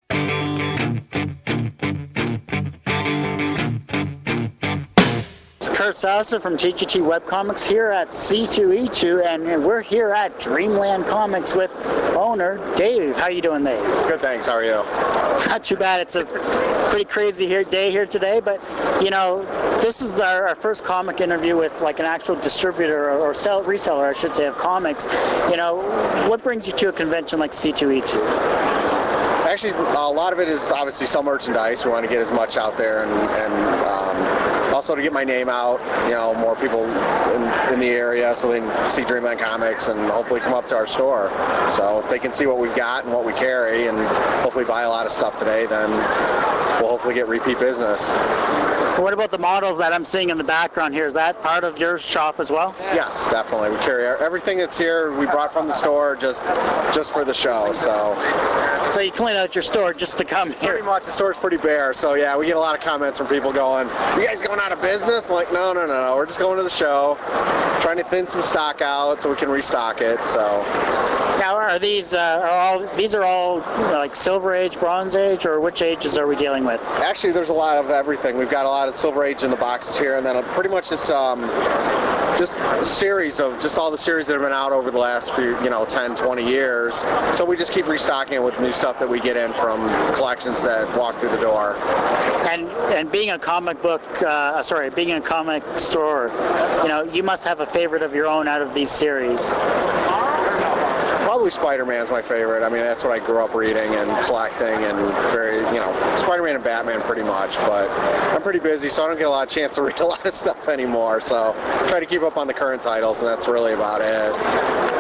Kurt Sasser from C2E2 Webcomics here at C2E2, and we're here at Dreamland Comics with owner Dave. How you doing, Dave? Good, thanks. How are you? Not too bad. It's a pretty crazy day here today, but you know, this is our first comic interview with like an actual distributor or reseller, I should say, of comics. You know, what brings you to a convention like C2E2? Actually, a lot of it is obviously sell merchandise. We want to get as much out there and also to get my name out, you know, more people in the area so they can see Dreamland Comics and hopefully come up to our store. So if they can see what we've got and what we carry and hopefully buy a lot of stuff today, then we'll hopefully get repeat business. What about the models that I'm seeing in the background here? Is that part of your shop as well? Yes, definitely. We carry everything that's here. We brought from the store just for the show. So you clean out your store just to come here? Pretty much. The store's pretty bare. So yeah, we get a lot of comments from people going, "You guys going out of business?" I'm like, no. We're just going to the show, trying to thin some stock out so we can restock it. So. Now, are these all like Silver Age, Bronze Age, or which ages are we dealing with? Actually, there's a lot of everything. We've got a lot of Silver Age in the boxes here, and then pretty much just a series of just all the series that have been out over the last few, 10, 20 years. So we just keep restocking it with new stuff that we get in from collections that walk through the door. And being a comic store, you must have a favorite of your own out of these series. Probably Spider-Man's my favorite. I mean, that's what I grew up reading and collecting, and Spider-Man and Batman pretty much. But I'm pretty busy, so I don't get a lot of chance to read a lot of stuff anymore. So try to keep up on the current titles, and that's really about it.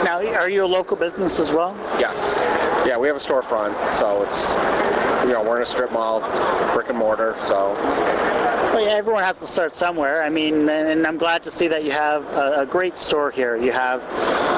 Now, are you a local business as well? Yes. Yeah, we have a storefront, so it's, we're in a strip mall, brick and mortar, so. Well, yeah, everyone has to start somewhere. I mean, and I'm glad to see that you have a great store here. You have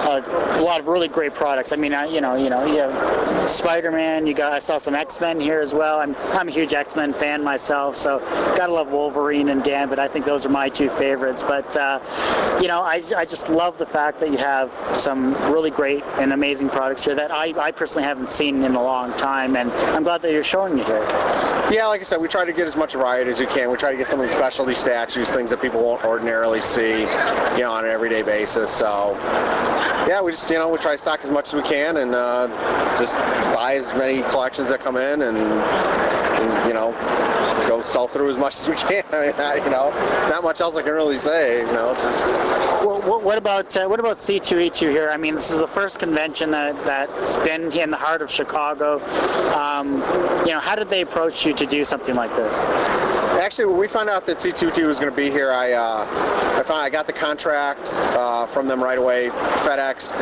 a lot of really great products. I mean, you have Spider-Man. I saw some X-Men here as well. I'm a huge X-Men fan myself, so gotta love Wolverine and Gambit. I think those are my two favorites. But I just love the fact that you have some really great and amazing products here that I personally haven't seen in a long time, and I'm glad that you're showing me here. Yeah, like I said, we try to get as much variety as we can. We try to get some of the specialty statues, things that people won't ordinarily see, on an everyday basis. So, yeah, we just, we try to stock as much as we can and just buy as many collections that come in and go sell through as much as we can. I mean, not much else I can really say. Well, what about C2E2 here? I mean, this is the first convention that's been in the heart of Chicago. How did they approach you to do something like this? Actually, when we found out that C2E2 was going to be here, I got the contract from them right away, FedExed,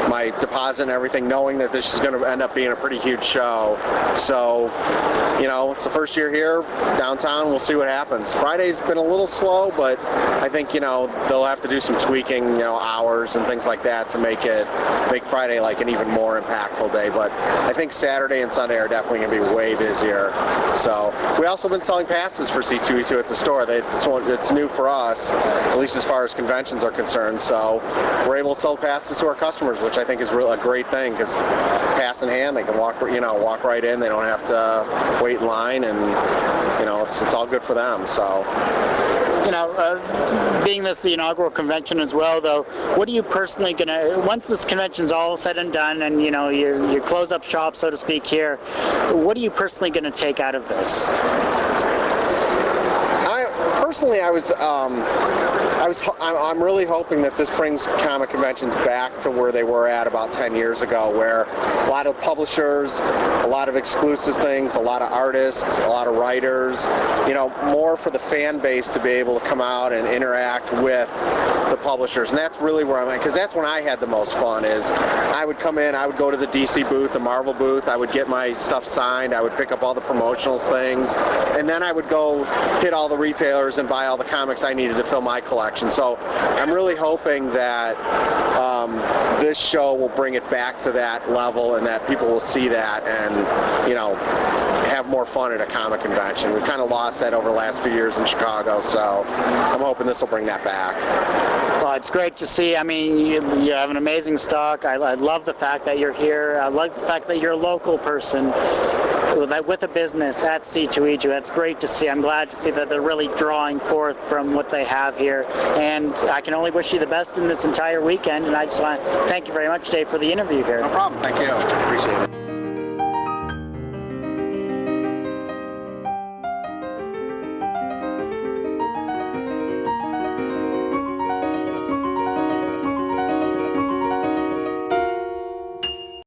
my deposit and everything, knowing that this is going to end up being a pretty huge show. So, it's the first year here downtown. We'll see what happens. Friday's been a little slow, but I think they'll have to do some tweaking, hours and things like that to make Friday like an even more impactful day. But I think Saturday and Sunday are definitely going to be way busier. So we also been selling passes for C2E2 at the store. It's new for us, at least as far as conventions are concerned. So we're able to sell passes to our customers, which I think is really a great thing, because pass in hand, they can walk right in. They don't have to wait in line, and it's all good for them. So. Being this the inaugural convention as well, though, what are you personally once this convention's all said and done, and you close up shop, so to speak, here, what are you personally going to take out of this? Personally, I'm really hoping that this brings comic conventions back to where they were at about 10 years ago, where a lot of publishers, a lot of exclusive things, a lot of artists, a lot of writers, more for the fan base to be able to come out and interact with the publishers. And that's really where I'm at, because that's when I had the most fun. Is I would come in, I would go to the DC booth, the Marvel booth, I would get my stuff signed, I would pick up all the promotional things, and then I would go hit all the retailers and buy all the comics I needed to fill my collection. So I'm really hoping that this show will bring it back to that level, and that people will see that and have have more fun at a comic convention. We kind of lost that over the last few years in Chicago, so I'm hoping this will bring that back. Well, it's great to see. I mean, you have an amazing stock. I love the fact that you're here. I like the fact that you're a local person with a business at C2E2. That's great to see. I'm glad to see that they're really drawing forth from what they have here. And I can only wish you the best in this entire weekend. And I just want to thank you very much, Dave, for the interview here. No problem. Thank you. Appreciate it.